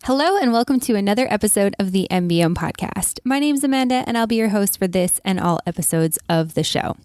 Hello and welcome to another episode of the MBM podcast. My name is Amanda and I'll be your host for this and all episodes of the show.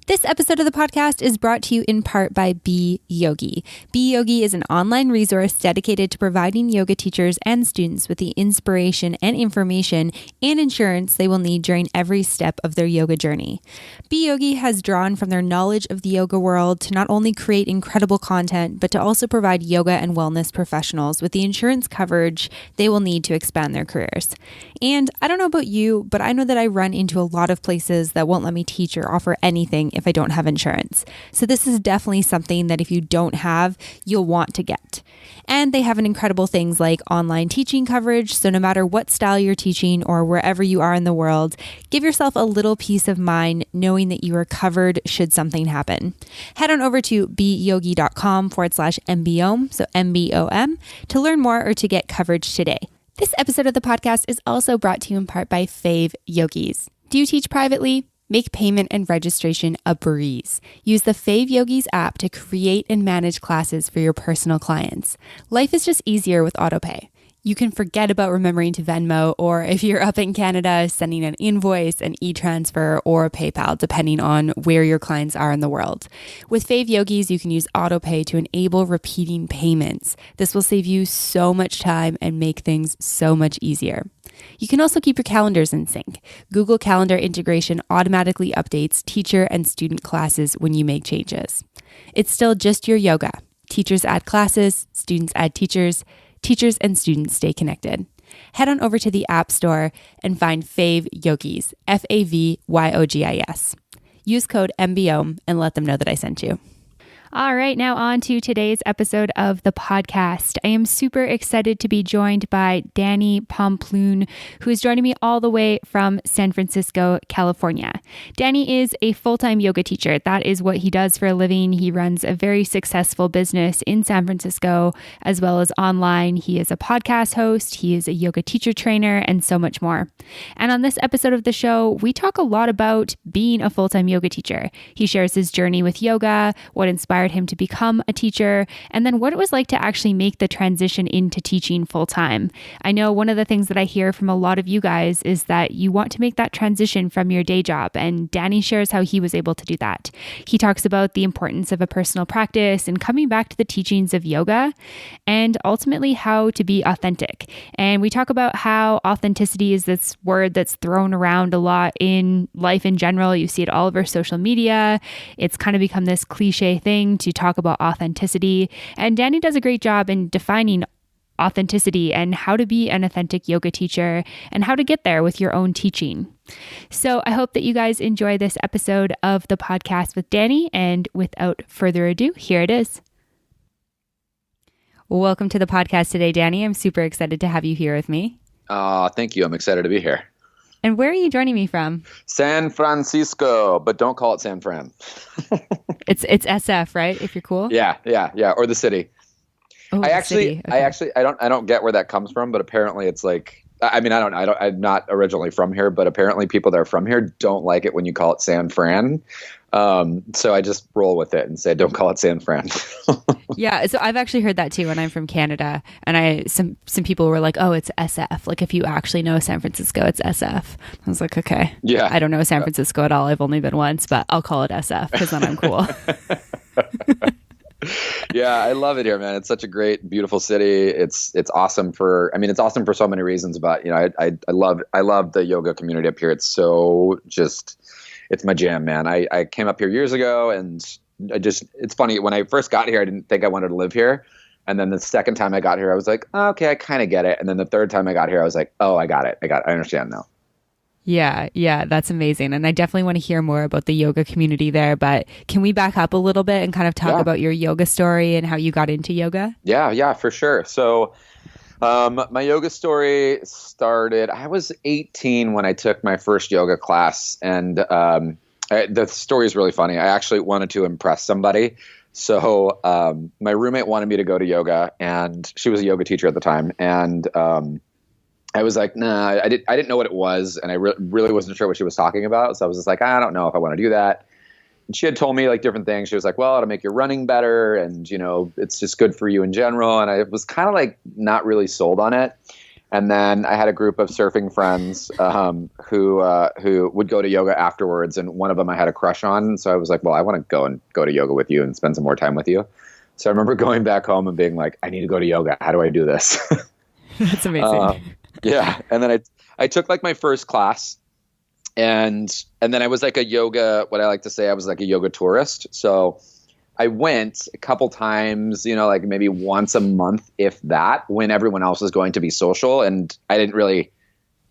This episode of the podcast is brought to you in part by Be Yogi. Be Yogi is an online resource dedicated to providing yoga teachers and students with the inspiration and information and insurance they will need during every step of their yoga journey. Be Yogi has drawn from their knowledge of the yoga world to not only create incredible content, but to also provide yoga and wellness professionals with the insurance coverage they will need to expand their careers. And I don't know about you, but I know that I run into a lot of places that won't let me teach or offer anything if I don't have insurance. So this is definitely something that if you don't have, you'll want to get. And they have an incredible things like online teaching coverage. So no matter what style you're teaching or wherever you are in the world, give yourself a little peace of mind knowing that you are covered should something happen. Head on over to beyogi.com/MBOM, so MBOM, to learn more or to get coverage today. This episode of the podcast is also brought to you in part by Fave Yogis. Do you teach privately? Make payment and registration a breeze. Use the Fave Yogis app to create and manage classes for your personal clients. Life is just easier with autopay. You can forget about remembering to Venmo, or if you're up in Canada, sending an invoice, an e-transfer, or a PayPal, depending on where your clients are in the world. With Fave Yogis, you can use autopay to enable repeating payments. This will save you so much time and make things so much easier. You can also keep your calendars in sync. Google Calendar integration automatically updates teacher and student classes when you make changes. It's still just your yoga. Teachers add classes, students add teachers and students stay connected. Head on over to the App Store and find Fave Yogis, FAVYOGIS. Use code MBOM and let them know that I sent you. All right, now on to today's episode of the podcast. I am super excited to be joined by Danni Pomplun, who is joining me all the way from San Francisco, California. Danni is a full-time yoga teacher. That is what he does for a living. He runs a very successful business in San Francisco, as well as online. He is a podcast host. He is a yoga teacher trainer, and so much more. And on this episode of the show, we talk a lot about being a full-time yoga teacher. He shares his journey with yoga, what inspired him to become a teacher, and then what it was like to actually make the transition into teaching full time. I know one of the things that I hear from a lot of you guys is that you want to make that transition from your day job, and Danni shares how he was able to do that. He talks about the importance of a personal practice and coming back to the teachings of yoga, and ultimately how to be authentic. And we talk about how authenticity is this word that's thrown around a lot in life in general. You see it all over social media. It's kind of become this cliche thing to talk about authenticity. And Danni does a great job in defining authenticity and how to be an authentic yoga teacher and how to get there with your own teaching. So I hope that you guys enjoy this episode of the podcast with Danni. And without further ado, here it is. Welcome to the podcast today, Danni. I'm super excited to have you here with me. Thank you. I'm excited to be here. And where are you joining me from? San Francisco, but don't call it San Fran. It's SF, right? If you're cool. Yeah. Or the city. Oh, I don't get where that comes from, but apparently it's like, I'm not originally from here, but apparently people that are from here don't like it when you call it San Fran. So I just roll with it and say, don't call it San Fran. Yeah. So I've actually heard that too when I'm from Canada, and some people were like, oh, it's SF. Like if you actually know San Francisco, it's SF. I was like, okay. Yeah. I don't know San Francisco at all. I've only been once, but I'll call it SF because then I'm cool. Yeah, I love it here, man. It's such a great, beautiful city. It's awesome it's awesome for so many reasons, but I love the yoga community up here. It's so it's my jam, man. I came up here years ago, and it's funny, when I first got here, I didn't think I wanted to live here. And then the second time I got here, I was like, oh, okay, I kind of get it. And then the third time I got here, I was like, oh, I got it. I understand now. Yeah, that's amazing. And I definitely want to hear more about the yoga community there, but can we back up a little bit and kind of talk about your yoga story and how you got into yoga? Yeah, for sure. So my yoga story started, I was 18 when I took my first yoga class, and the story is really funny. I actually wanted to impress somebody. So my roommate wanted me to go to yoga, and she was a yoga teacher at the time. And I was like, nah, I didn't know what it was. And I really wasn't sure what she was talking about. So I was just like, I don't know if I want to do that. she had told me like different things. She was like, well, it'll make your running better. And, it's just good for you in general. And I was kind of like not really sold on it. And then I had a group of surfing friends who would go to yoga afterwards. And one of them I had a crush on. So I was like, well, I want to go to yoga with you and spend some more time with you. So I remember going back home and being like, I need to go to yoga. How do I do this? That's amazing. Yeah. And then I took like my first class. And then I was like what I like to say, I was like a yoga tourist. So I went a couple times, like maybe once a month, if that, when everyone else was going to be social. And I didn't really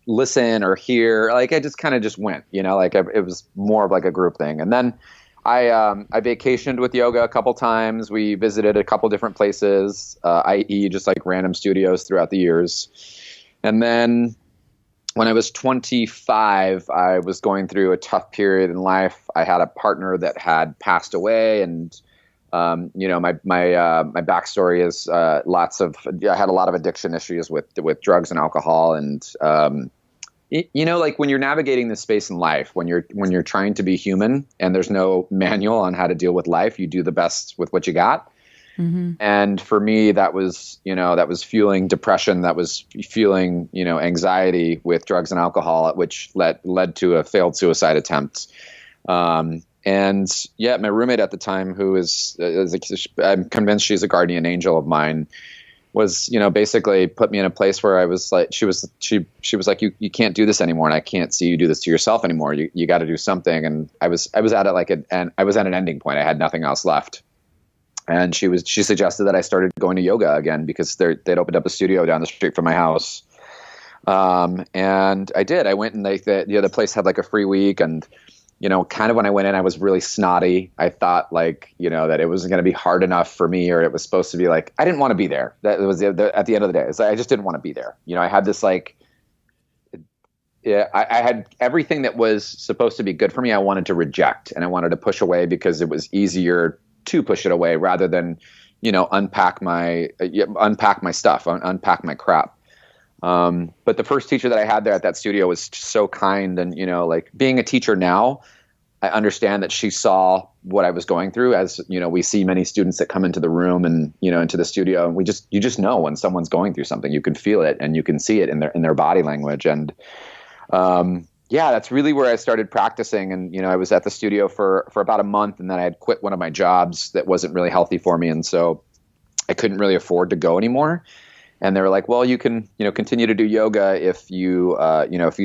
listen or hear. Like I just kind of just went, like it was more of like a group thing. And then I vacationed with yoga a couple times. We visited a couple different places, i.e. just like random studios throughout the years. And then when I was 25, I was going through a tough period in life. I had a partner that had passed away, and my backstory is I had a lot of addiction issues with drugs and alcohol, and like when you're navigating this space in life, when you're trying to be human, and there's no manual on how to deal with life, you do the best with what you got. Mm-hmm. And for me, that was fueling depression, that was fueling, anxiety with drugs and alcohol, which led to a failed suicide attempt. And yeah, my roommate at the time, who I'm convinced she's a guardian angel of mine, was, basically put me in a place where I was like, she was like, you can't do this anymore. And I can't see you do this to yourself anymore. You got to do something. And I was at an ending point. I had nothing else left. And she suggested that I started going to yoga again, because they'd opened up a studio down the street from my house. And I did. I went, and the place had like a free week, and kind of when I went in, I was really snotty. I thought like, that it wasn't going to be hard enough for me, or it was supposed to be like, I didn't want to be there. That was at the end of the day. It's like, I just didn't want to be there. I had this like, I had everything that was supposed to be good for me. I wanted to reject, and I wanted to push away, because it was easier to push it away rather than, unpack my stuff, unpack my crap. But the first teacher that I had there at that studio was so kind. And, like being a teacher now, I understand that she saw what I was going through, as, we see many students that come into the room and, into the studio, and you just know when someone's going through something. You can feel it, and you can see it in their body language. And, yeah, that's really where I started practicing. And, I was at the studio for about a month, and then I had quit one of my jobs that wasn't really healthy for me. And so I couldn't really afford to go anymore. And they were like, well, you can, continue to do yoga if you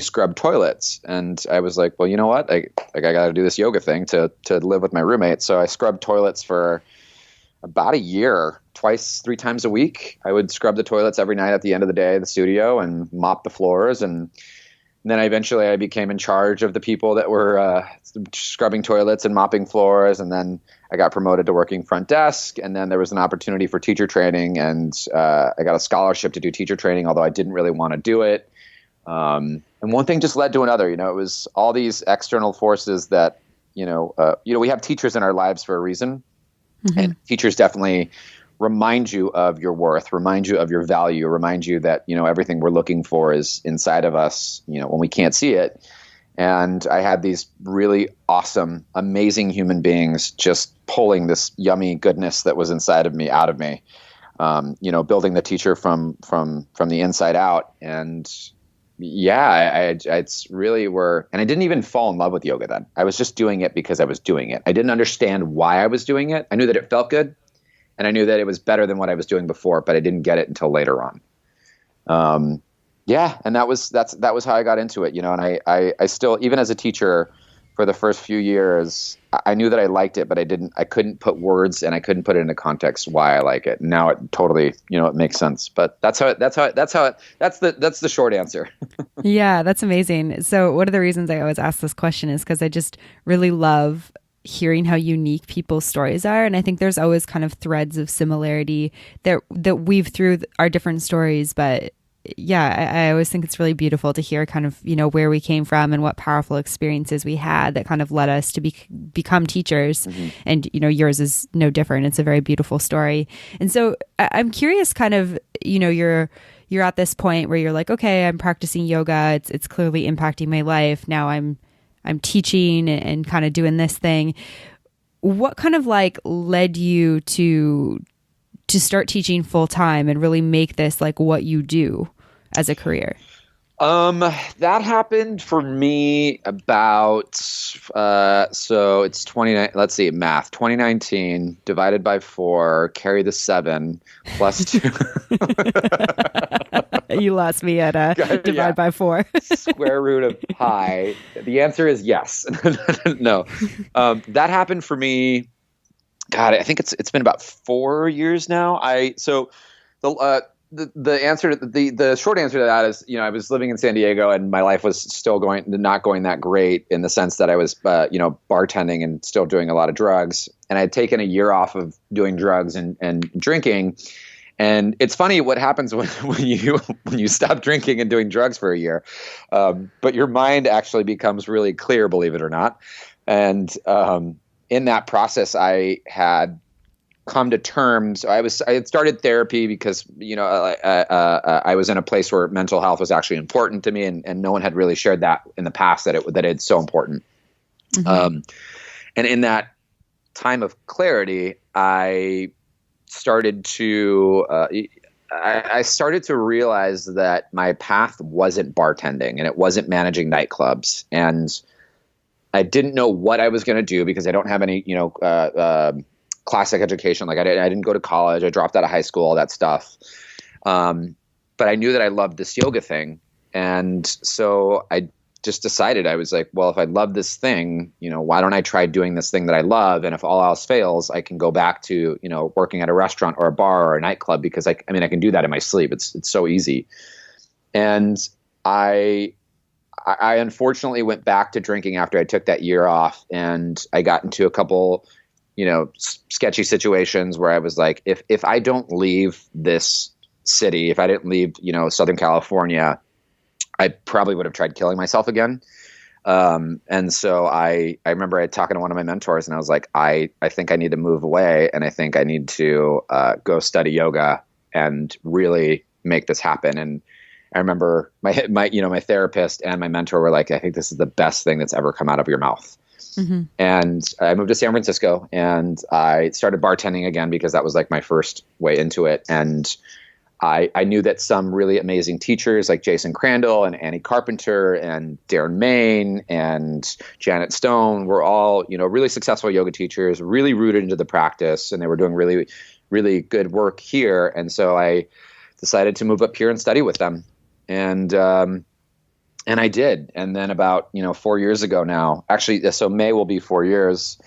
scrub toilets. And I was like, well, you know what? I got to do this yoga thing to live with my roommate. So I scrubbed toilets for about a year, 3 times a week. I would scrub the toilets every night at the end of the day at the studio, and mop the floors. And then I became in charge of the people that were scrubbing toilets and mopping floors. And then I got promoted to working front desk. And then there was an opportunity for teacher training, and I got a scholarship to do teacher training, although I didn't really want to do it. And one thing just led to another. It was all these external forces that, we have teachers in our lives for a reason. Mm-hmm. And teachers definitely remind you of your worth, remind you of your value, remind you that, everything we're looking for is inside of us, when we can't see it. And I had these really awesome, amazing human beings just pulling this yummy goodness that was inside of me out of me, building the teacher from the inside out. And yeah, it's really and I didn't even fall in love with yoga then. I was just doing it because I was doing it. I didn't understand why I was doing it. I knew that it felt good. And I knew that it was better than what I was doing before, but I didn't get it until later on. Yeah, and that was how I got into it, and I still, even as a teacher for the first few years, I knew that I liked it, but I couldn't put words, and I couldn't put it into context why I like it. Now it totally, it makes sense. But that's the short answer. Yeah, that's amazing. So one of the reasons I always ask this question is because I just really love hearing how unique people's stories are. And I think there's always kind of threads of similarity that weave through our different stories. But yeah, I always think it's really beautiful to hear kind of, where we came from and what powerful experiences we had that kind of led us to become teachers. Mm-hmm. And, yours is no different. It's a very beautiful story. And so I'm curious kind of, you're at this point where you're like, okay, I'm practicing yoga. It's clearly impacting my life. Now I'm teaching and kind of doing this thing. what kind of like led you to start teaching full time and really make this like what you do as a career? That happened for me about, so it's 29, let's see, math, 2019 divided by 4, carry the 7 plus 2. You lost me at divide by 4. Square root of pi. The answer is yes. No. That happened for me. God, I think it's been about 4 years now. The answer to the short answer to that is, I was living in San Diego and my life was still not going that great, in the sense that I was, bartending and still doing a lot of drugs. And I had taken a year off of doing drugs and drinking. And it's funny what happens when you stop drinking and doing drugs for a year. But your mind actually becomes really clear, believe it or not. And in that process, I had come to terms. I had started therapy because, I was in a place where mental health was actually important to me, and no one had really shared that in the past, that it's so important. Mm-hmm. And in that time of clarity, I started to realize that my path wasn't bartending and it wasn't managing nightclubs, and I didn't know what I was going to do because I don't have any, classic education. Like I didn't go to college. I dropped out of high school, all that stuff. But I knew that I loved this yoga thing. And so I just decided, I was like, well, if I love this thing, why don't I try doing this thing that I love? And if all else fails, I can go back to, working at a restaurant or a bar or a nightclub, because I can do that in my sleep. It's so easy. And I unfortunately went back to drinking after I took that year off, and I got into a couple sketchy situations where I was like, if I don't leave this city, if I didn't leave, Southern California, I probably would have tried killing myself again. And so I remember I talking to one of my mentors, and I was like, I think I need to move away, and I think I need to go study yoga and really make this happen. And I remember my therapist and my mentor were like, I think this is the best thing that's ever come out of your mouth. Mm-hmm. And I moved to San Francisco, and I started bartending again because that was like my first way into it. And I knew that some really amazing teachers like Jason Crandall and Annie Carpenter and Darren Main and Janet Stone were all, really successful yoga teachers, really rooted into the practice, and they were doing really, really good work here. And so I decided to move up here and study with them. And I did. And then about, 4 years ago now, actually, so May will be 4 years,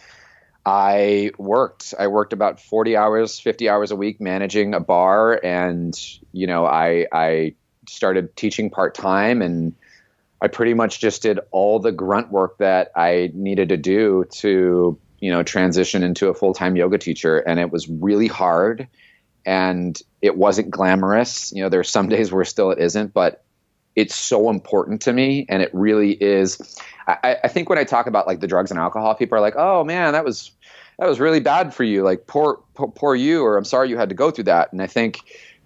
I worked about 40 hours, 50 hours a week managing a bar. And, I started teaching part-time, and I pretty much just did all the grunt work that I needed to do to, transition into a full-time yoga teacher. And it was really hard, and it wasn't glamorous. There's some days where still it isn't, but it's so important to me. And it really is. I think when I talk about like the drugs and alcohol, people are like, oh man, that was really bad for you. Like poor you, or I'm sorry you had to go through that. And I think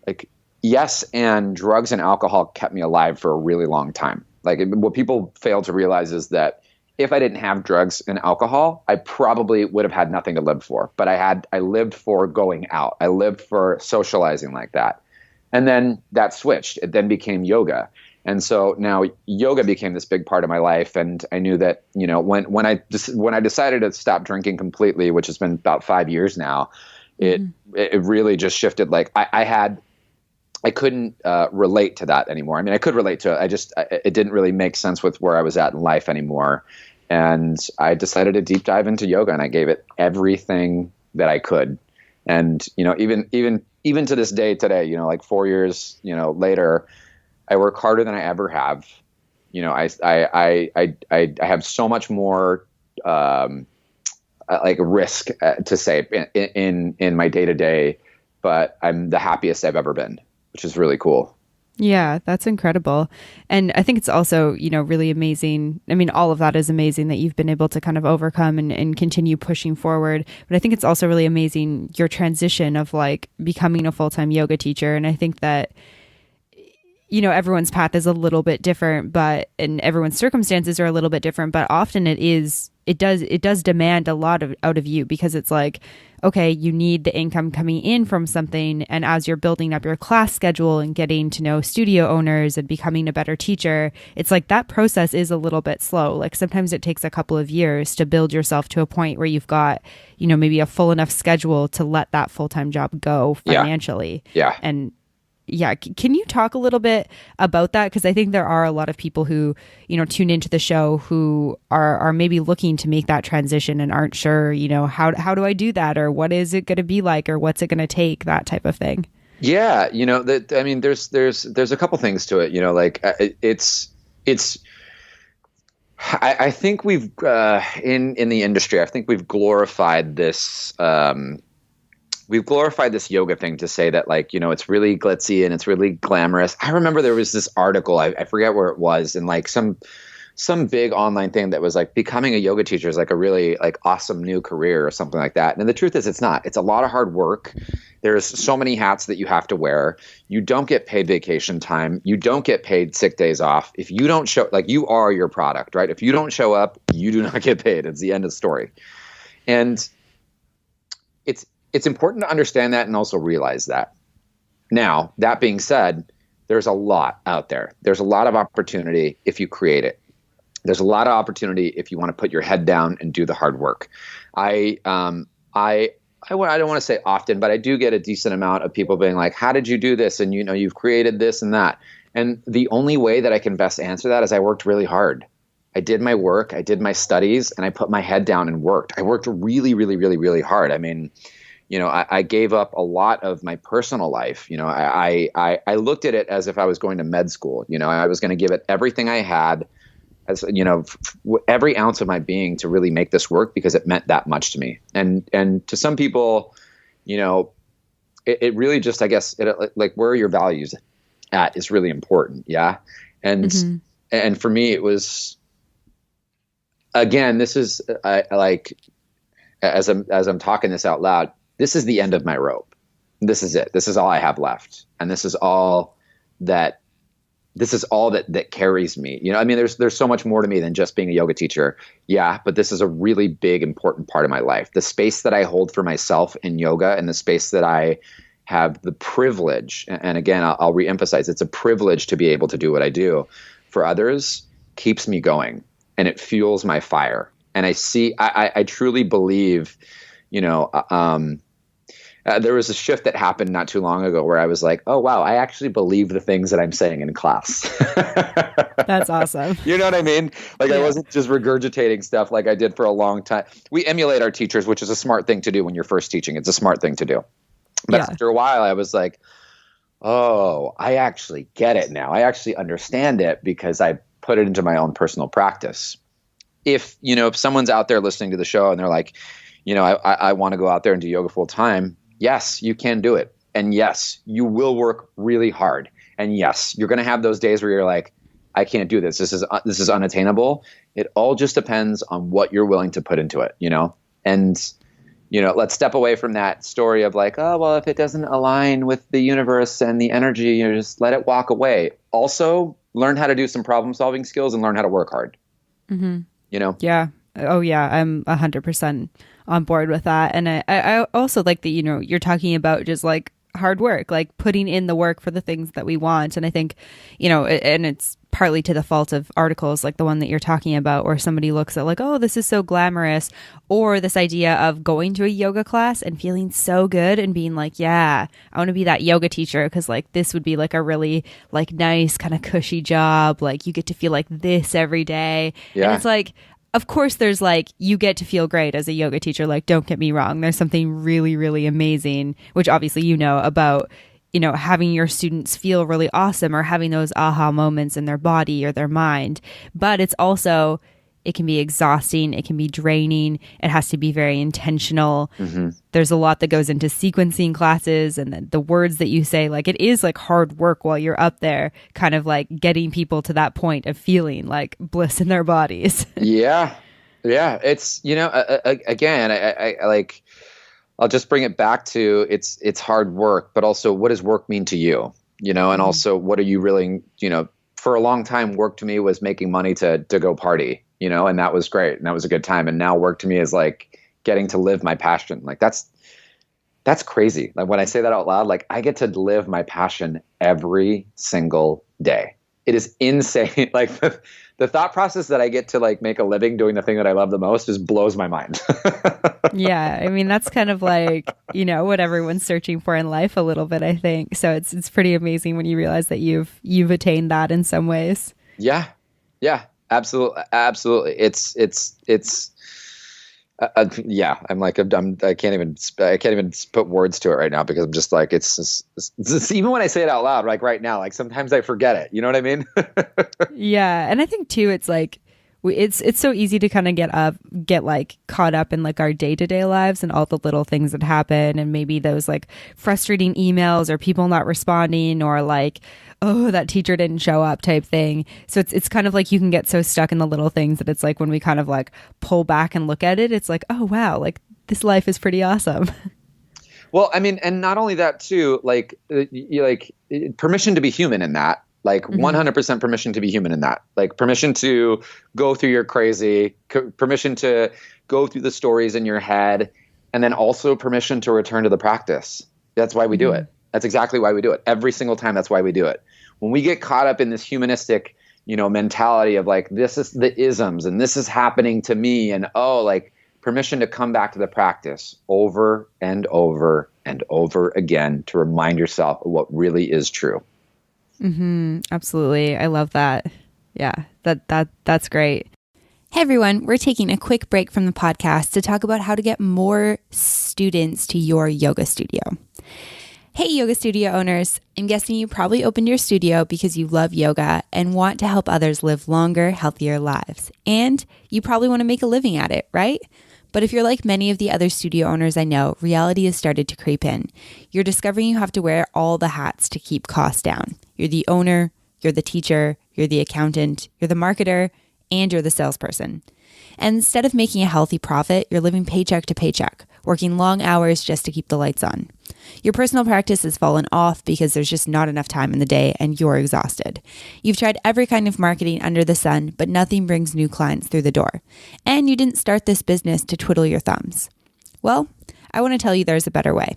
like, yes. And drugs and alcohol kept me alive for a really long time. Like what people fail to realize is that if I didn't have drugs and alcohol, I probably would have had nothing to live for. But I lived for going out. I lived for socializing like that. And then that switched. It then became yoga. And so now yoga became this big part of my life. And I knew that, when I decided to stop drinking completely, which has been about 5 years now, it really just shifted. Like I couldn't relate to that anymore. I mean, I could relate to it. It didn't really make sense with where I was at in life anymore. And I decided to deep dive into yoga, and I gave it everything that I could. And, even to this day today, like 4 years, later, I work harder than I ever have. I have so much more like risk to say in my day to day, but I'm the happiest I've ever been, which is really cool. Yeah, that's incredible. And I think it's also, really amazing. I mean, all of that is amazing that you've been able to kind of overcome and continue pushing forward. But I think it's also really amazing your transition of like becoming a full-time yoga teacher. And I think that, everyone's path is a little bit different, and everyone's circumstances are a little bit different, but often it it does demand a lot out of you, because it's like, okay, you need the income coming in from something. And as you're building up your class schedule and getting to know studio owners and becoming a better teacher, it's like that process is a little bit slow. Like sometimes it takes a couple of years to build yourself to a point where you've got, maybe a full enough schedule to let that full-time job go financially. Yeah. And yeah, can you talk a little bit about that? Because I think there are a lot of people who, tune into the show who are maybe looking to make that transition and aren't sure, how do I do that? Or what is it going to be like? Or what's it going to take? That type of thing. Yeah. There's a couple things to it, like I think we've, in the industry, I think we've glorified this, yoga thing to say that, like, it's really glitzy and it's really glamorous. I remember there was this article, I forget where it was, and like some big online thing that was like, becoming a yoga teacher is like a really like awesome new career or something like that. And the truth is, it's not. It's a lot of hard work. There's so many hats that you have to wear. You don't get paid vacation time. You don't get paid sick days off. If you don't show, like, you are your product, right? If you don't show up, you do not get paid. It's the end of the story. And it's important to understand that and also realize that. Now, that being said, there's a lot out there. There's a lot of opportunity if you create it. There's a lot of opportunity if you want to put your head down and do the hard work. I don't want to say often, but I do get a decent amount of people being like, how did you do this? And you've created this and that. And the only way that I can best answer that is I worked really hard. I did my work, I did my studies, and I put my head down and worked. I worked really, really, really, really hard. I mean, I gave up a lot of my personal life. I looked at it as if I was going to med school. I was going to give it everything I had, as every ounce of my being, to really make this work, because it meant that much to me. And to some people, it really just, I guess, like, where are your values at is really important. Yeah. And for me, it was, again, this is like, as I'm talking this out loud, this is the end of my rope. This is it. This is all I have left. And this is all that carries me. There's so much more to me than just being a yoga teacher. Yeah. But this is a really big, important part of my life. The space that I hold for myself in yoga, and the space that I have the privilege. And again, I'll reemphasize, it's a privilege to be able to do what I do for others, keeps me going, and it fuels my fire. And I truly believe, there was a shift that happened not too long ago where I was like, oh, wow, I actually believe the things that I'm saying in class. That's awesome. You know what I mean? Like, yeah. I wasn't just regurgitating stuff like I did for a long time. We emulate our teachers, which is a smart thing to do when you're first teaching. It's a smart thing to do. But after a while, I was like, oh, I actually get it now. I actually understand it, because I put it into my own personal practice. If someone's out there listening to the show and they're like, I want to go out there and do yoga full time. Yes, you can do it. And yes, you will work really hard. And yes, you're going to have those days where you're like, I can't do this. This is unattainable. It all just depends on what you're willing to put into it, And, let's step away from that story of like, oh, well, if it doesn't align with the universe and the energy, just let it walk away. Also, learn how to do some problem solving skills and learn how to work hard. Mm-hmm. Yeah. Oh yeah. I'm 100% on board with that. And I also like that, you're talking about just like hard work, like putting in the work for the things that we want. And I think, and it's partly to the fault of articles like the one that you're talking about, where somebody looks at like, oh, this is so glamorous, or this idea of going to a yoga class and feeling so good and being like, yeah, I want to be that yoga teacher, because like this would be like a really like nice kind of cushy job. Like you get to feel like this every day. Yeah. And it's like, of course, there's like, you get to feel great as a yoga teacher. Like, don't get me wrong. There's something really, really amazing, which obviously, about, having your students feel really awesome, or having those aha moments in their body or their mind. But it's also, it can be exhausting. It can be draining. It has to be very intentional. Mm-hmm. There's a lot that goes into sequencing classes, and the words that you say, like, it is like hard work while you're up there, kind of like getting people to that point of feeling like bliss in their bodies. Yeah. It's, again, I like, I'll just bring it back to it's hard work, but also what does work mean to you, and also what are you really, for a long time, work to me was making money to go party. and that was great. And that was a good time. And now work to me is like getting to live my passion. Like that's crazy. Like when I say that out loud, like I get to live my passion every single day. It is insane. Like the thought process that I get to like make a living doing the thing that I love the most just blows my mind. Yeah. I mean, that's kind of like, what everyone's searching for in life a little bit, I think. So it's pretty amazing when you realize that you've attained that in some ways. Yeah. Yeah, absolutely. Absolutely. Yeah, I can't even put words to it right now because I'm just like, it's even when I say it out loud, like right now, like sometimes I forget it. You know what I mean? Yeah. And I think too, it's like, it's so easy to kind of get like caught up in like our day-to-day lives and all the little things that happen. And maybe those like frustrating emails or people not responding or like, oh, that teacher didn't show up type thing. So it's kind of like you can get so stuck in the little things that it's like when we kind of like pull back and look at it, it's like, oh, wow, like this life is pretty awesome. Well, I mean, and not only that too, like, permission to be human in that. Like 100% permission to be human in that. Like permission to go through your crazy, permission to go through the stories in your head, and then also permission to return to the practice. That's why we do it. That's exactly why we do it. Every single time, that's why we do it. When we get caught up in this humanistic, mentality of like, this is the isms and this is happening to me, and like permission to come back to the practice over and over and over again to remind yourself of what really is true. Absolutely. I love that. Yeah, that's great. Hey everyone, we're taking a quick break from the podcast to talk about how to get more students to your yoga studio. Hey yoga studio owners, I'm guessing you probably opened your studio because you love yoga and want to help others live longer, healthier lives. And you probably want to make a living at it, right? But if you're like many of the other studio owners I know, reality has started to creep in. You're discovering you have to wear all the hats to keep costs down. You're the owner, you're the teacher, you're the accountant, you're the marketer, and you're the salesperson. And instead of making a healthy profit, you're living paycheck to paycheck, working long hours just to keep the lights on. Your personal practice has fallen off because there's just not enough time in the day and you're exhausted. You've tried every kind of marketing under the sun, but nothing brings new clients through the door. And you didn't start this business to twiddle your thumbs. Well, I want to tell you there's a better way.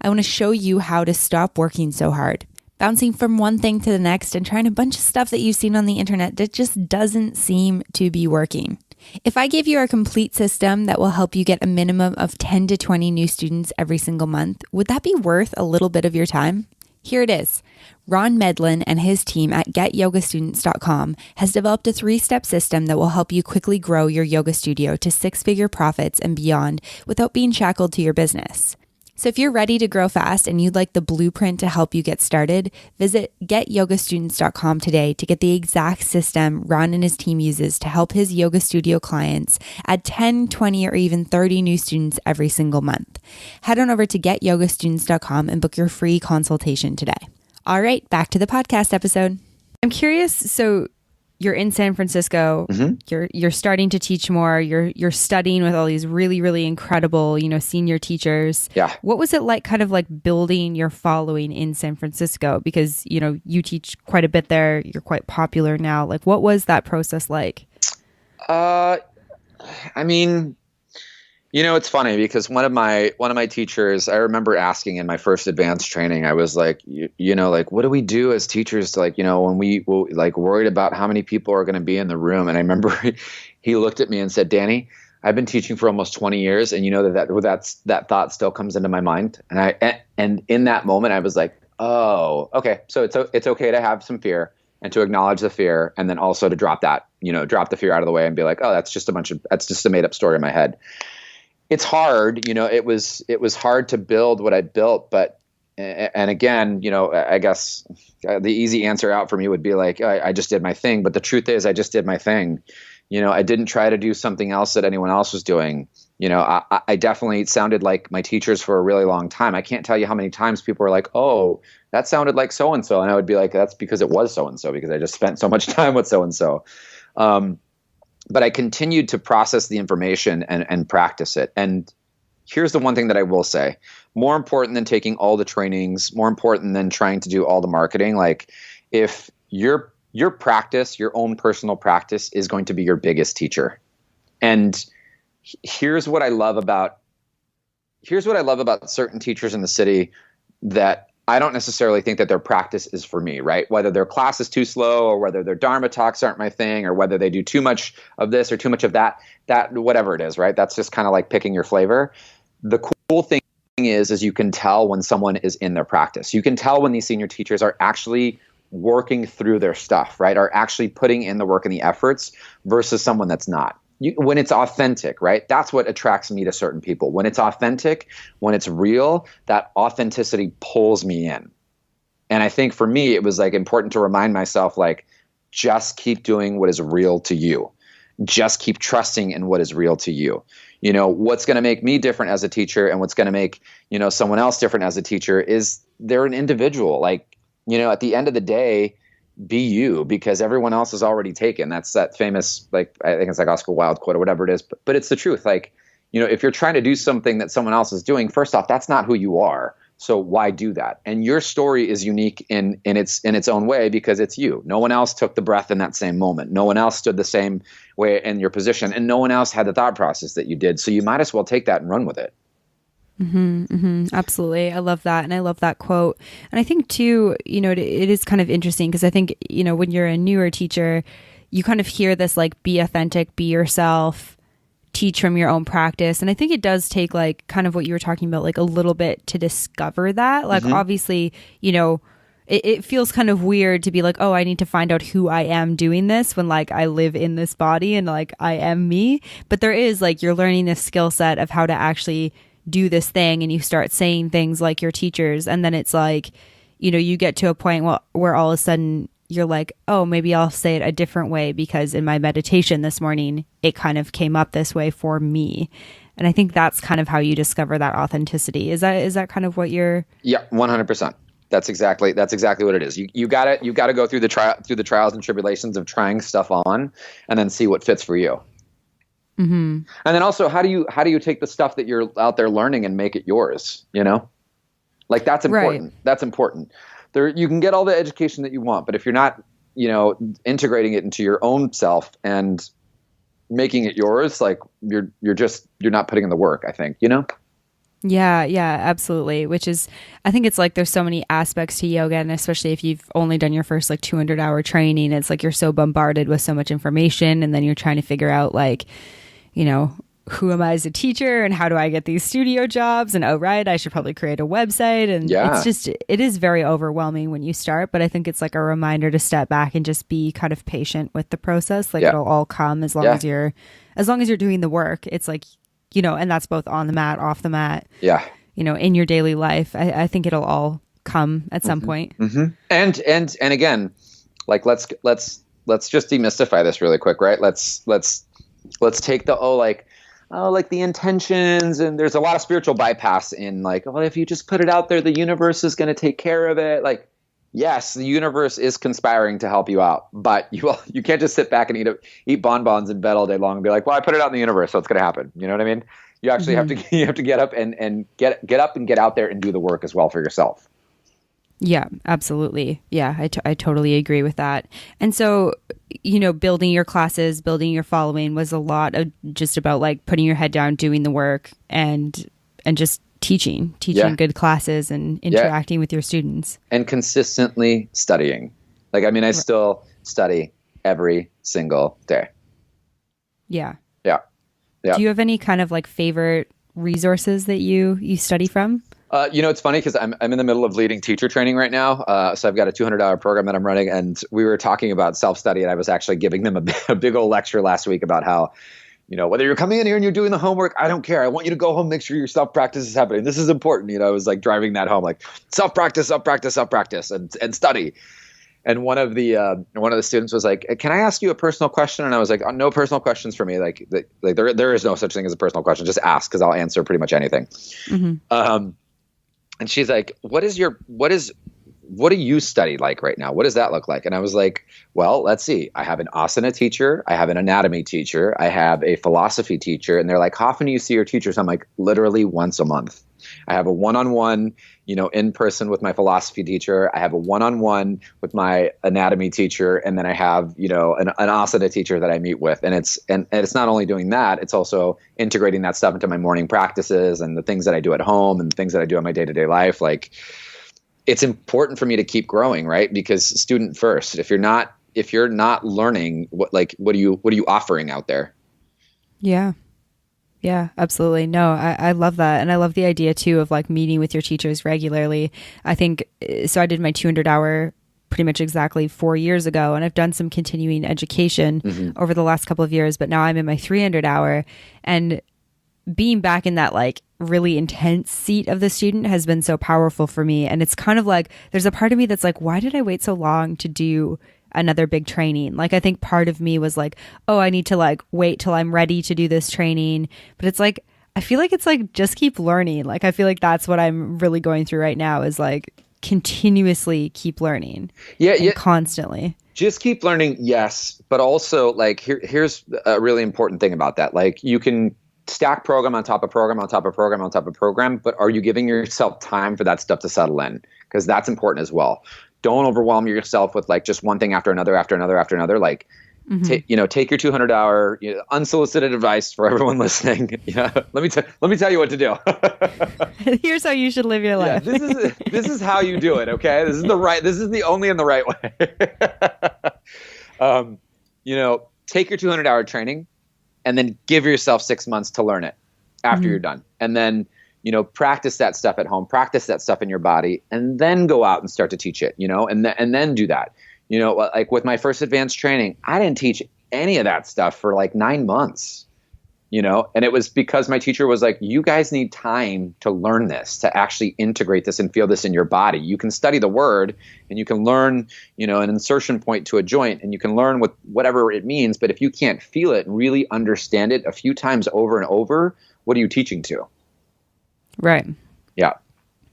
I want to show you how to stop working so hard, bouncing from one thing to the next and trying a bunch of stuff that you've seen on the internet that just doesn't seem to be working. If I give you a complete system that will help you get a minimum of 10 to 20 new students every single month, would that be worth a little bit of your time? Here it is. Ron Medlin and his team at GetYogaStudents.com has developed a 3-step system that will help you quickly grow your yoga studio to 6-figure profits and beyond without being shackled to your business. So if you're ready to grow fast and you'd like the blueprint to help you get started, visit GetYogaStudents.com today to get the exact system Ron and his team uses to help his yoga studio clients add 10, 20, or even 30 new students every single month. Head on over to GetYogaStudents.com and book your free consultation today. All right, back to the podcast episode. I'm curious, so you're in San Francisco, you're starting to teach more, you're studying with all these really, really incredible, senior teachers. Yeah. What was it like kind of like building your following in San Francisco? Because, you teach quite a bit there, you're quite popular now. Like, what was that process like? I mean, it's funny because one of my teachers, I remember asking in my first advanced training, I was like, like, what do we do as teachers to like, when we like worried about how many people are going to be in the room? And I remember he looked at me and said, Danny, I've been teaching for almost 20 years. And that thought still comes into my mind. And in that moment, I was like, oh, okay. So it's okay to have some fear and to acknowledge the fear. And then also to drop the fear out of the way and be like, oh, that's just a made up story in my head. It's hard, it was hard to build what I built, but, and again, I guess the easy answer out for me would be like, I just did my thing. But the truth is I just did my thing. I didn't try to do something else that anyone else was doing. I definitely sounded like my teachers for a really long time. I can't tell you how many times people were like, oh, that sounded like so-and-so. And I would be like, that's because it was so-and-so, because I just spent so much time with so-and-so. But I continued to process the information and practice it. And here's the one thing that I will say, more important than taking all the trainings, more important than trying to do all the marketing. Like if you're your practice, your own personal practice, is going to be your biggest teacher. And here's what I love about certain teachers in the city, that I don't necessarily think that their practice is for me, right? Whether their class is too slow, or whether their Dharma talks aren't my thing, or whether they do too much of this or too much of that, whatever it is, right? That's just kind of like picking your flavor. The cool thing is you can tell when someone is in their practice. You can tell when these senior teachers are actually working through their stuff, right? Are actually putting in the work and the efforts, versus someone that's not. When it's authentic, right? That's what attracts me to certain people. When it's authentic, when it's real, that authenticity pulls me in. And I think for me, it was like important to remind myself, like, just keep doing what is real to you. Just keep trusting in what is real to you. You know, what's going to make me different as a teacher, and what's going to make, you know, someone else different as a teacher, is they're an individual. Like, you know, at the end of the day, be you, because everyone else is already taken. That's that famous, like, I think it's like Oscar Wilde quote or whatever it is, but it's the truth. Like, you know, if you're trying to do something that someone else is doing, first off, that's not who you are. So why do that? And your story is unique in its own way, because it's you. No one else took the breath in that same moment. No one else stood the same way in your position, and no one else had the thought process that you did. So you might as well take that and run with it. Absolutely. I love that. And I love that quote. And I think too, you know, it is kind of interesting, because I think, you know, when you're a newer teacher, you kind of hear this, like, be authentic, be yourself, teach from your own practice. And I think it does take, like, kind of what you were talking about, like, a little bit to discover that. Like, obviously, you know, it feels kind of weird to be like, oh, I need to find out who I am doing this, when, like, I live in this body and, like, I am me. But there is, like, you're learning this skill set of how to actually do this thing, and you start saying things like your teachers, and then it's like, you know, you get to a point where all of a sudden you're like, oh, maybe I'll say it a different way, because in my meditation this morning it kind of came up this way for me. And I think that's kind of how you discover that authenticity. Is that kind of what you're? Yeah, 100%. That's exactly what it is. You gotta go through the trials and tribulations of trying stuff on, and then see what fits for you. And then also, how do you take the stuff that you're out there learning and make it yours? You know, like, that's important. Right. That's important. You can get all the education that you want, but if you're not, you know, integrating it into your own self and making it yours, like, you're not putting in the work, I think, you know? Yeah, absolutely. Which is, I think it's like, there's so many aspects to yoga, and especially if you've only done your first, like, 200-hour training, it's like you're so bombarded with so much information, and then you're trying to figure out, like, you know, who am I as a teacher, and how do I get these studio jobs? And, oh, right, I should probably create a website. And it is very overwhelming when you start, but I think it's like a reminder to step back and just be kind of patient with the process. Like, it'll all come as long as you're doing the work. It's like, you know, and that's both on the mat, off the mat. Yeah. You know, in your daily life, I think it'll all come at some point. And again, like, let's just demystify this really quick, right? Let's take the like the intentions, and there's a lot of spiritual bypass in, like, oh, if you just put it out there, the universe is going to take care of it. Like, yes, the universe is conspiring to help you out, but you can't just sit back and eat bonbons in bed all day long and be like, well, I put it out in the universe, so it's going to happen. You know what I mean? You actually have to get up and get up and get out there and do the work as well for yourself. Yeah, absolutely. Yeah, I totally agree with that. And so, you know, building your classes, building your following was a lot of just about, like, putting your head down, doing the work, and just teaching good classes and interacting with your students. And consistently studying. Like, I mean, I still study every single day. Yeah. Yeah. Do you have any kind of, like, favorite resources that you study from? You know, it's funny because I'm in the middle of leading teacher training right now. So I've got a 200-hour program that I'm running, and we were talking about self-study, and I was actually giving them a big old lecture last week about how, you know, whether you're coming in here and you're doing the homework, I don't care. I want you to go home, make sure your self-practice is happening. This is important. You know, I was like driving that home, like self-practice, and study. And one of the students was like, "Can I ask you a personal question?" And I was like, "Oh, no personal questions for me. Like there is no such thing as a personal question. Just ask, because I'll answer pretty much anything." And she's like, what do you study like right now? What does that look like? And I was like, well, let's see. I have an asana teacher. I have an anatomy teacher. I have a philosophy teacher. And they're like, how often do you see your teachers? I'm like, literally once a month. I have a one-on-one, in person with my philosophy teacher. I have a one-on-one with my anatomy teacher. And then I have, an asana teacher that I meet with. And it's not only doing that, it's also integrating that stuff into my morning practices and the things that I do at home and the things that I do in my day-to-day life. Like, it's important for me to keep growing, right? Because student first. If you're not learning, what are you offering out there? Yeah. Yeah, absolutely. No, I love that. And I love the idea too of like meeting with your teachers regularly. I think, so I did my 200-hour pretty much exactly 4 years ago, and I've done some continuing education over the last couple of years, but now I'm in my 300-hour, and being back in that like really intense seat of the student has been so powerful for me. And it's kind of like, there's a part of me that's like, why did I wait so long to do another big training? Like, I think part of me was like, oh, I need to like wait till I'm ready to do this training. But it's like, I feel like it's like, just keep learning. Like, I feel like that's what I'm really going through right now, is like continuously keep learning. Yeah. Constantly. Just keep learning. Yes. But also like, here's a really important thing about that. Like, you can stack program on top of program on top of program on top of program, but are you giving yourself time for that stuff to settle in? Because that's important as well. Don't overwhelm yourself with like just one thing after another, after another, after another. Like, take your 200-hour unsolicited advice for everyone listening. Let me tell you what to do. Here's how you should live your life. Yeah, this is how you do it. Okay, this is the only and the right way. Take your 200-hour training, and then give yourself 6 months to learn it after you're done, and then practice that stuff at home, practice that stuff in your body, and then go out and start to teach it, and then do that. Like with my first advanced training, I didn't teach any of that stuff for like 9 months, and it was because my teacher was like, you guys need time to learn this, to actually integrate this and feel this in your body. You can study the word and you can learn, an insertion point to a joint, and you can learn whatever it means. But if you can't feel it and really understand it a few times over and over, what are you teaching to? Right. Yeah.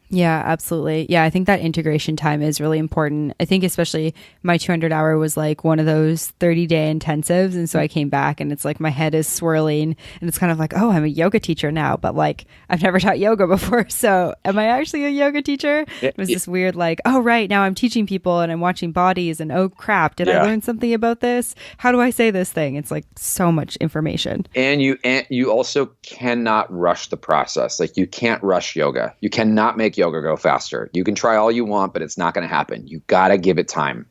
Yeah, absolutely. Yeah, I think that integration time is really important. I think especially my 200-hour was like one of those 30-day intensives. And so I came back and it's like my head is swirling and it's kind of like, oh, I'm a yoga teacher now, but like I've never taught yoga before. So am I actually a yoga teacher? It was this weird like, oh, right, now I'm teaching people and I'm watching bodies and oh, crap, did I learn something about this? How do I say this thing? It's like so much information. And you also cannot rush the process. Like, you can't rush yoga. You cannot make yoga go faster. You can try all you want, but it's not going to happen. You got to give it time.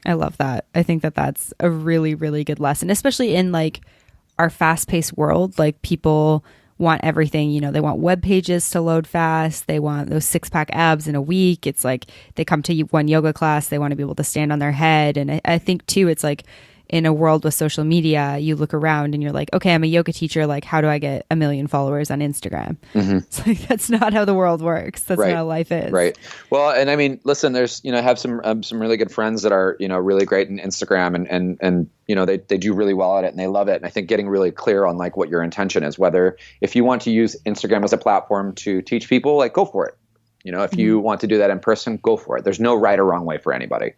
I love that. I think that that's a really, really good lesson, especially in like our fast-paced world. Like, people want everything, they want web pages to load fast. They want those 6-pack abs in a week. It's like they come to one yoga class, they want to be able to stand on their head. And I think too, it's like in a world with social media, you look around and you're like, okay, I'm a yoga teacher. Like, how do I get 1 million followers on Instagram? It's like, that's not how the world works. That's not how life is. Right. Well, and I mean, listen, there's, I have some really good friends that are, really great in Instagram and they do really well at it and they love it. And I think getting really clear on like what your intention is, whether if you want to use Instagram as a platform to teach people, like, go for it. If you want to do that in person, go for it. There's no right or wrong way for anybody.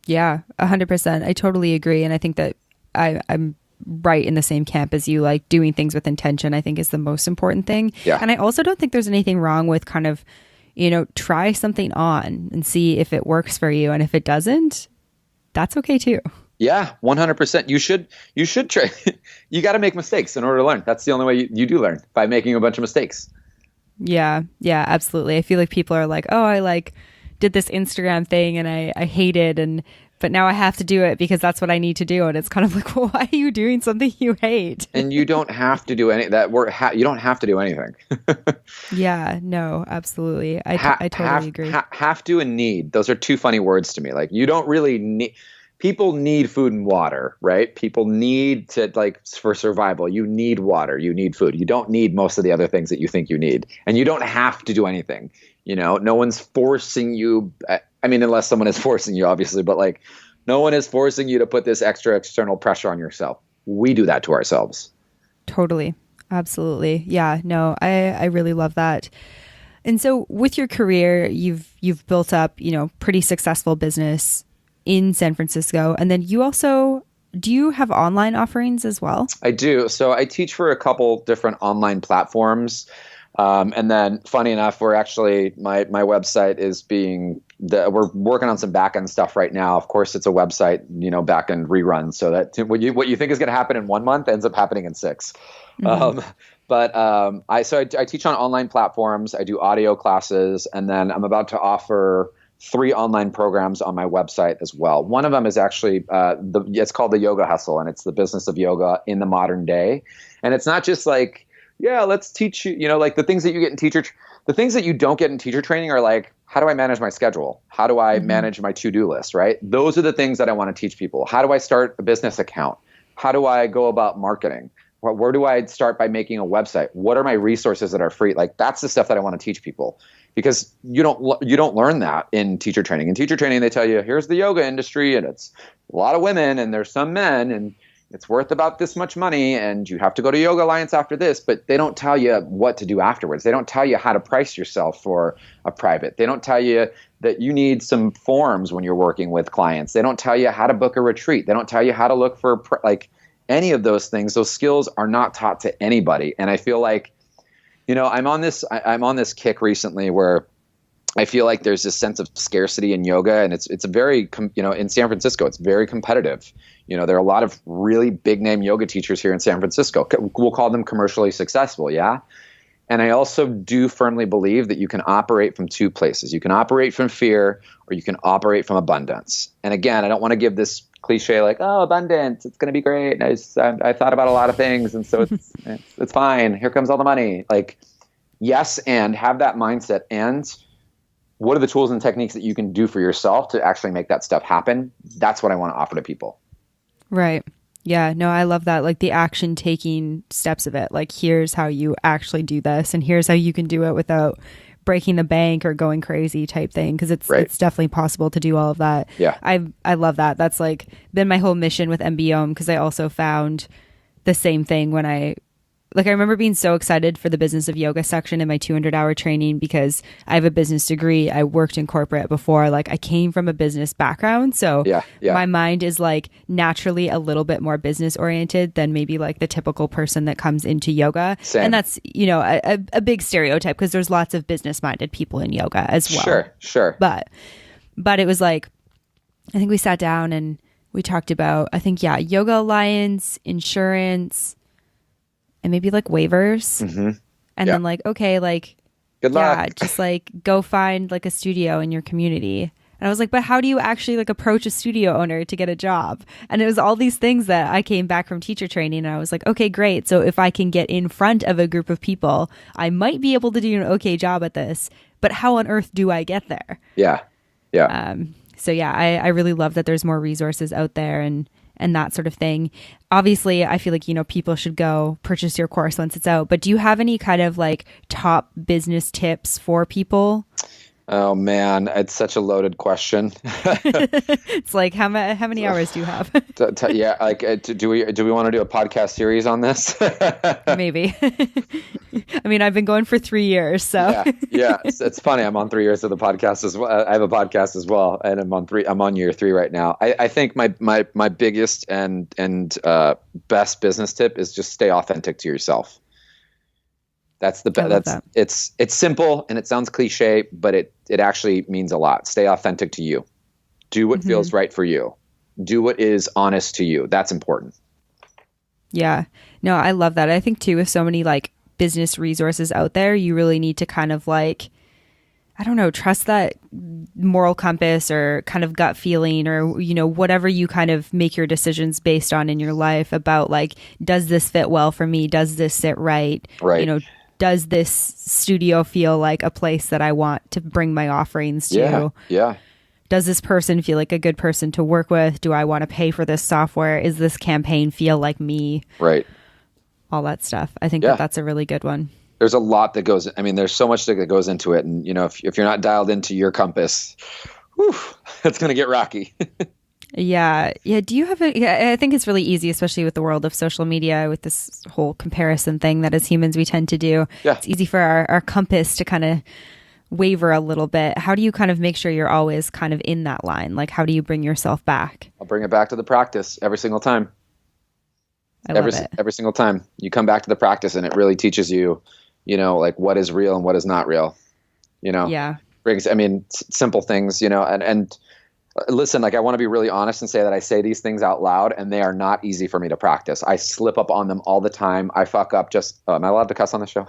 Yeah, 100%. I totally agree. And I think that I'm right in the same camp as you. Like, doing things with intention, I think, is the most important thing. Yeah. And I also don't think there's anything wrong with kind of, try something on and see if it works for you. And if it doesn't, that's okay too. Yeah, 100%. You should try. You got to make mistakes in order to learn. That's the only way you do learn, by making a bunch of mistakes. Yeah, absolutely. I feel like people are like, oh, I did this Instagram thing and I hate it, but now I have to do it because that's what I need to do. And it's kind of like, well, why are you doing something you hate? And you don't have to do you don't have to do anything. Yeah, no, absolutely. I totally agree. Have to and need. Those are two funny words to me. Like, you don't really need. People need food and water, right? People need to, like, for survival, you need water, you need food. You don't need most of the other things that you think you need. And you don't have to do anything. No one's forcing you. I mean, unless someone is forcing you, obviously, but like, no one is forcing you to put this extra external pressure on yourself. We do that to ourselves. Totally. Absolutely. Yeah, no, I really love that. And so with your career, you've built up, pretty successful business in San Francisco. And then do you have online offerings as well? I do. So I teach for a couple different online platforms. And then funny enough, we're actually, my website is we're working on some back end stuff right now. Of course, it's a website, back end rerun. So that what you think is going to happen in 1 month ends up happening in 6. Mm-hmm. I teach on online platforms. I do audio classes, and then I'm about to offer 3 online programs on my website as well. One of them is actually it's called the Yoga Hustle, and it's the business of yoga in the modern day. And it's not just like, yeah, let's teach you, like the things that you get in the things that you don't get in teacher training are like, how do I manage my schedule? How do I manage my to-do list, right? Those are the things that I want to teach people. How do I start a business account? How do I go about marketing? Where do I start by making a website? What are my resources that are free? Like, that's the stuff that I want to teach people, because you don't learn that in teacher training. In teacher training, they tell you, here's the yoga industry, and it's a lot of women and there's some men, and it's worth about this much money, and you have to go to Yoga Alliance after this, but they don't tell you what to do afterwards. They don't tell you how to price yourself for a private. They don't tell you that you need some forms when you're working with clients. They don't tell you how to book a retreat. They don't tell you how to look for any of those things. Those skills are not taught to anybody. And I feel like, I'm on this kick recently where I feel like there's this sense of scarcity in yoga, and it's a very, in San Francisco, it's very competitive. There are a lot of really big name yoga teachers here in San Francisco. We'll call them commercially successful. Yeah. And I also do firmly believe that you can operate from 2 places. You can operate from fear, or you can operate from abundance. And again, I don't want to give this cliche like, oh, abundance, it's going to be great. I thought about a lot of things, and so it's fine. Here comes all the money. Like, yes, and have that mindset. And what are the tools and techniques that you can do for yourself to actually make that stuff happen? That's what I want to offer to people. Right. Yeah, no, I love that. Like the action taking steps of it. Like, here's how you actually do this, and here's how you can do it without breaking the bank or going crazy type thing. Cause it's definitely possible to do all of that. Yeah. I love that. That's like been my whole mission with MBOM. Cause I also found the same thing when I remember being so excited for the business of yoga section in my 200-hour training, because I have a business degree. I worked in corporate before. Like, I came from a business background. So my mind is like naturally a little bit more business oriented than maybe like the typical person that comes into yoga. Same. And that's, a big stereotype, because there's lots of business minded people in yoga as well. Sure. But it was like, I think we sat down and we talked about, Yoga Alliance, insurance, and maybe like waivers. Mm-hmm. And then like, okay, like, good luck. Just like go find like a studio in your community. And I was like, but how do you actually like approach a studio owner to get a job? And it was all these things that I came back from teacher training, and I was like, okay, great. So if I can get in front of a group of people, I might be able to do an okay job at this, but how on earth do I get there? Yeah. So I really love that there's more resources out there and that sort of thing. Obviously, I feel like, people should go purchase your course once it's out, but do you have any kind of like top business tips for people? Oh man, it's such a loaded question. It's like, how many hours do you have? Yeah, like do we want to do a podcast series on this? Maybe. I mean, I've been going for 3 years, so yeah. It's funny. I'm on 3 years of the podcast as well. I have a podcast as well, and I'm on year 3 right now. I think my biggest and best business tip is just stay authentic to yourself. That's it's simple and it sounds cliche, but it actually means a lot. Stay authentic to you. Do what feels right for you. Do what is honest to you. That's important. Yeah. No, I love that. I think too, with so many like business resources out there, you really need to kind of like, I don't know, trust that moral compass or kind of gut feeling, or, whatever you kind of make your decisions based on in your life about like, does this fit well for me? Does this sit right? Right. Does this studio feel like a place that I want to bring my offerings to? Yeah. Does this person feel like a good person to work with? Do I want to pay for this software? Is this campaign feel like me? Right. All that stuff. I think that's a really good one. There's a lot that goes, there's so much that goes into it. And, if you're not dialed into your compass, it's going to get rocky. Yeah. Do you have I think it's really easy, especially with the world of social media, with this whole comparison thing that as humans we tend to do. Yeah. It's easy for our compass to kind of waver a little bit. How do you kind of make sure you're always kind of in that line? Like, how do you bring yourself back? I'll bring it back to the practice every single time. I love it. Every single time you come back to the practice, and it really teaches you like what is real and what is not real, Yeah. brings, simple things, and listen, like I want to be really honest and say that I say these things out loud and they are not easy for me to practice. I slip up on them all the time. I fuck up am I allowed to cuss on the show?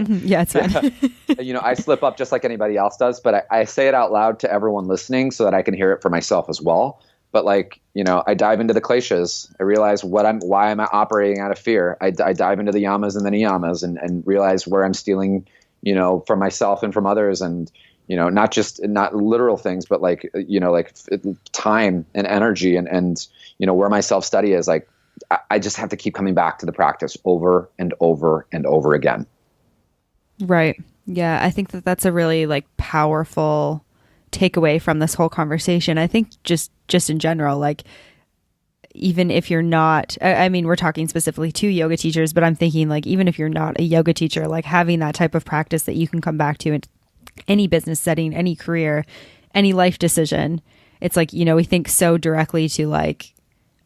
Yeah, it's fine. I slip up just like anybody else does, but I say it out loud to everyone listening so that I can hear it for myself as well. But like, I dive into the kleshas. I realize why am I operating out of fear? I dive into the yamas and the niyamas and realize where I'm stealing, from myself and from others. And, not literal things, but like, time and energy and, where my self-study is. Like, I just have to keep coming back to the practice over and over and over again. Right. Yeah. I think that that's a really like powerful takeaway from this whole conversation. I think just in general, like, even if you're not, we're talking specifically to yoga teachers, but I'm thinking like, even if you're not a yoga teacher, like having that type of practice that you can come back to in any business setting, any career, any life decision. It's like, we think so directly to like,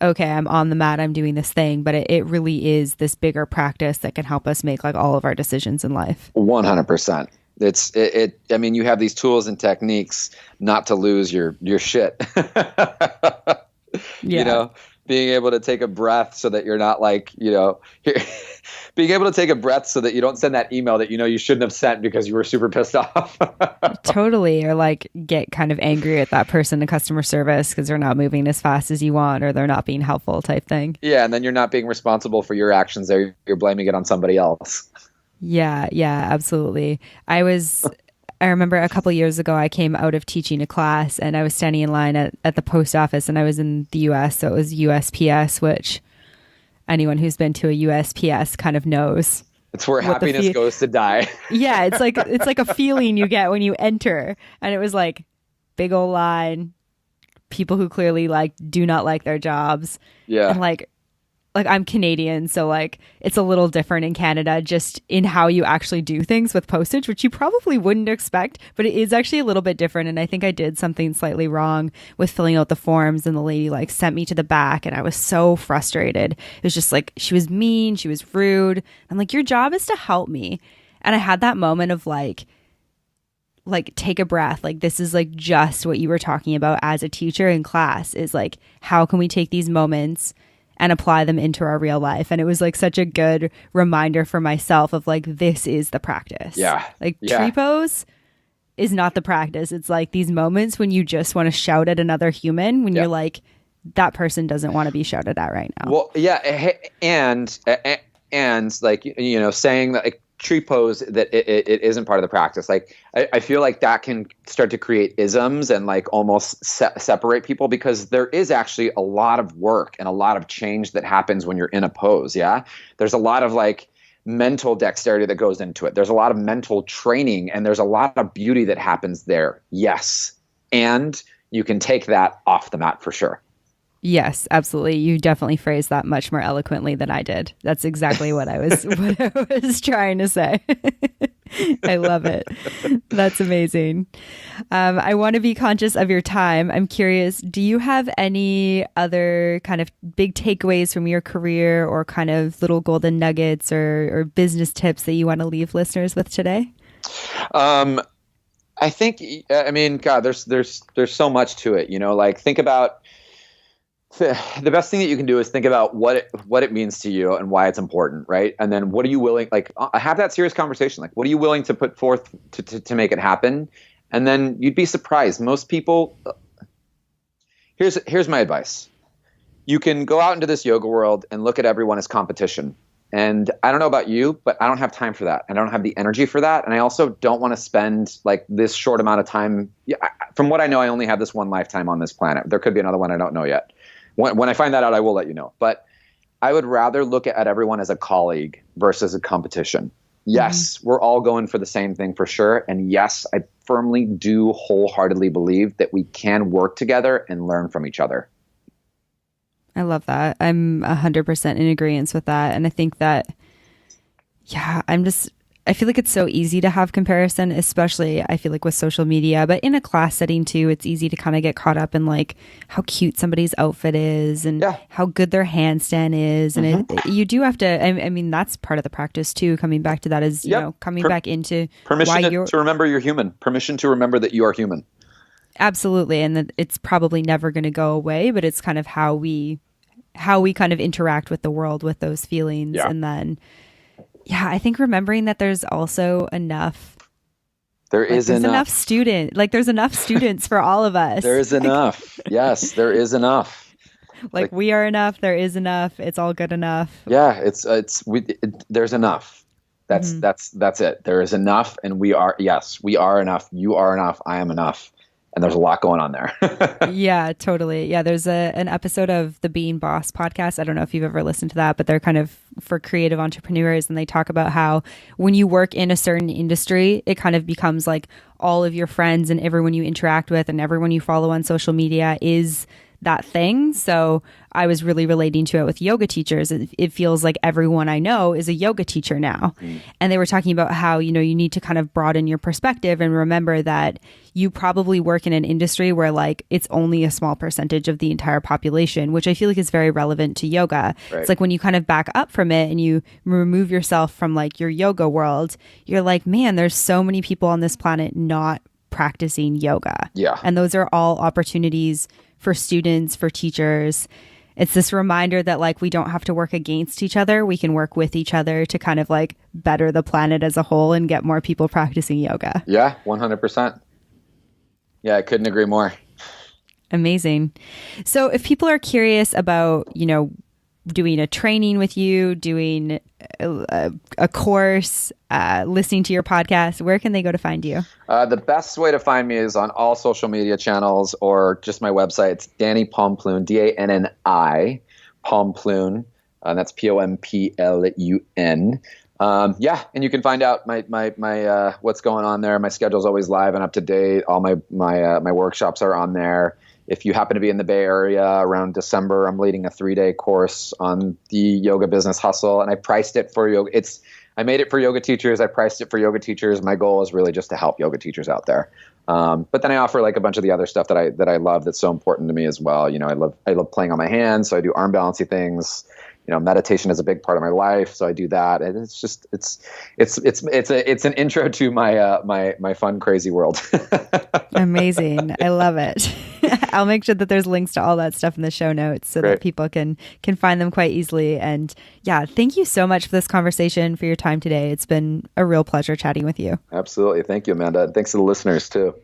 okay, I'm on the mat, I'm doing this thing, but it really is this bigger practice that can help us make like all of our decisions in life. 100%. You have these tools and techniques not to lose your shit. Yeah. Being able to take a breath so that you're not like, being able to take a breath so that you don't send that email that you shouldn't have sent because you were super pissed off. Totally. Or like get kind of angry at that person in customer service because they're not moving as fast as you want or they're not being helpful type thing. Yeah. And then you're not being responsible for your actions there. You're blaming it on somebody else. Yeah, absolutely. I remember a couple years ago, I came out of teaching a class and I was standing in line at the post office and I was in the US. So it was USPS, which anyone who's been to a USPS kind of knows. It's where happiness goes to die. Yeah, it's like a feeling you get when you enter. And it was like big old line, people who clearly like do not like their jobs. Yeah. And like I'm Canadian, so like it's a little different in Canada just in how you actually do things with postage, which you probably wouldn't expect, but it is actually a little bit different. And I think I did something slightly wrong with filling out the forms and the lady like sent me to the back and I was so frustrated. It was just like, she was mean, she was rude. I'm like, your job is to help me. And I had that moment of like take a breath. Like this is like just what you were talking about as a teacher in class is like, how can we take these moments and apply them into our real life? And it was like such a good reminder for myself of like, this is the practice. Yeah. Like tree pose is not the practice. It's like these moments when you just want to shout at another human when you're like, that person doesn't want to be shouted at right now. Well, yeah. And like, saying that like, tree pose that it isn't part of the practice. Like I feel like that can start to create isms and like almost separate people because there is actually a lot of work and a lot of change that happens when you're in a pose. Yeah. There's a lot of like mental dexterity that goes into it. There's a lot of mental training and there's a lot of beauty that happens there. Yes. And you can take that off the mat for sure. Yes, absolutely. You definitely phrased that much more eloquently than I did. That's exactly what I was trying to say. I love it. That's amazing. I want to be conscious of your time. I'm curious, do you have any other kind of big takeaways from your career or kind of little golden nuggets or business tips that you want to leave listeners with today? I think, God, there's so much to it, like think about the best thing that you can do is think about what it means to you and why it's important, right? And then what are you willing, like have that serious conversation. Like what are you willing to put forth to make it happen? And then you'd be surprised. Most people, here's my advice. You can go out into this yoga world and look at everyone as competition. And I don't know about you, but I don't have time for that. And I don't have the energy for that. And I also don't want to spend like this short amount of time. Yeah, from what I know, I only have this one lifetime on this planet. There could be another one I don't know yet. When I find that out, I will let you know. But I would rather look at everyone as a colleague versus a competition. Yes, we're all going for the same thing for sure. And yes, I firmly do wholeheartedly believe that we can work together and learn from each other. I love that. I'm 100% in agreement with that. And I think that, I feel like it's so easy to have comparison, especially I feel like with social media, but in a class setting too, it's easy to kind of get caught up in like how cute somebody's outfit is and how good their handstand is. And you do have to, I mean, that's part of the practice too. Coming back to that is, you know, coming back into permission to remember you're human, permission to remember that you are human. Absolutely. And that it's probably never going to go away, but it's kind of how we kind of interact with the world with those feelings. Yeah. And then, I think remembering that there's also enough. There's enough students for all of us. There is enough. Yes, there is enough. Like we are enough. There is enough. It's all good enough. Yeah, there's enough. That's it. There is enough, and we are enough. You are enough. I am enough. And there's a lot going on there. Yeah, totally. Yeah, there's an episode of the Being Boss podcast. I don't know if you've ever listened to that, but they're kind of for creative entrepreneurs. And they talk about how when you work in a certain industry, it kind of becomes like all of your friends and everyone you interact with and everyone you follow on social media is that thing. So I was really relating to it with yoga teachers. It feels like everyone I know is a yoga teacher now. And they were talking about how, you know, you need to kind of broaden your perspective and remember that you probably work in an industry where like it's only a small percentage of the entire population, which I feel like is very relevant to yoga. Right. It's like when you kind of back up from it and you remove yourself from like your yoga world, you're like, man, there's so many people on this planet not practicing yoga. Yeah. And those are all opportunities for students, for teachers. It's this reminder that like we don't have to work against each other. We can work with each other to kind of like better the planet as a whole and get more people practicing yoga. Yeah, 100%. Yeah, I couldn't agree more. Amazing. So if people are curious about, you know, doing a training with you, doing a course, listening to your podcast, where can they go to find you? The best way to find me is on all social media channels or just my website. It's Danni Pomplun, Danni Pomplun. That's Pomplun. And you can find out my what's going on there. My schedule's always live and up to date. All my workshops are on there. If you happen to be in the Bay Area around December, I'm leading a 3-day course on the yoga business hustle, and I priced it for yoga. I made it for yoga teachers. I priced it for yoga teachers. My goal is really just to help yoga teachers out there. But then I offer like a bunch of the other stuff that I love that's so important to me as well. You know, I love playing on my hands, so I do arm balancing things. You know, meditation is a big part of my life, so I do that. And it's just it's an intro to my fun, crazy world. Amazing. I love it. I'll make sure that there's links to all that stuff in the show notes so that people can find them quite easily. And yeah, thank you so much for this conversation, for your time today. It's been a real pleasure chatting with you. Absolutely. Thank you, Amanda. Thanks to the listeners too.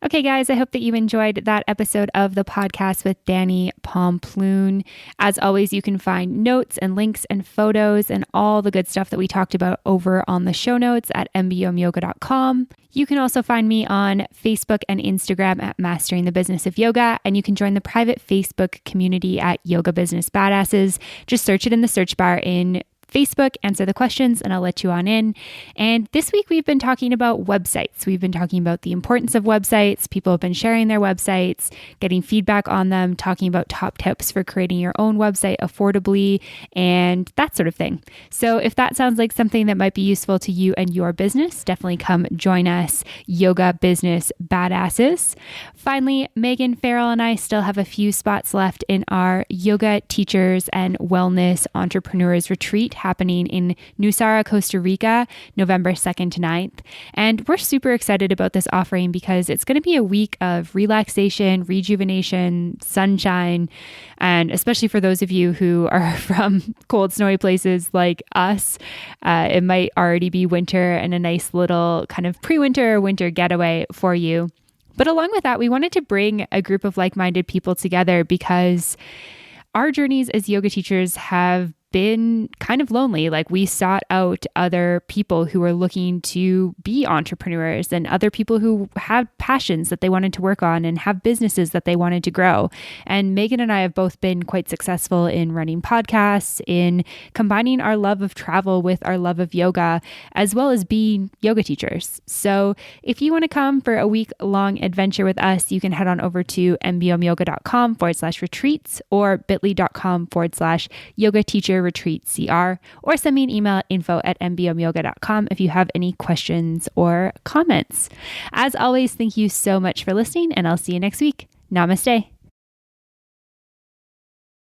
Okay, guys, I hope that you enjoyed that episode of the podcast with Danni Pomplun. As always, you can find notes and links and photos and all the good stuff that we talked about over on the show notes at mbomyoga.com. You can also find me on Facebook and Instagram at Mastering the Business of Yoga, and you can join the private Facebook community at Yoga Business Badasses. Just search it in the search bar in Facebook, answer the questions, and I'll let you on in. And this week we've been talking about websites. We've been talking about the importance of websites. People have been sharing their websites, getting feedback on them, talking about top tips for creating your own website affordably, and that sort of thing. So if that sounds like something that might be useful to you and your business, definitely come join us, Yoga Business Badasses. Finally, Megan Farrell and I still have a few spots left in our Yoga Teachers and Wellness Entrepreneurs Retreat happening in Nusara, Costa Rica, November 2nd to 9th. And we're super excited about this offering because it's going to be a week of relaxation, rejuvenation, sunshine, and especially for those of you who are from cold, snowy places like us, it might already be winter and a nice little kind of pre-winter, winter getaway for you. But along with that, we wanted to bring a group of like-minded people together because our journeys as yoga teachers have been kind of lonely. Like we sought out other people who were looking to be entrepreneurs and other people who had passions that they wanted to work on and have businesses that they wanted to grow. And Megan and I have both been quite successful in running podcasts, in combining our love of travel with our love of yoga, as well as being yoga teachers. So if you want to come for a week-long adventure with us, you can head on over to mbomyoga.com/retreats or bit.ly.com/yoga teacher retreat.cr, or send me an email at info@mbomyoga.com if you have any questions or comments. As always, thank you so much for listening, and I'll see you next week. Namaste.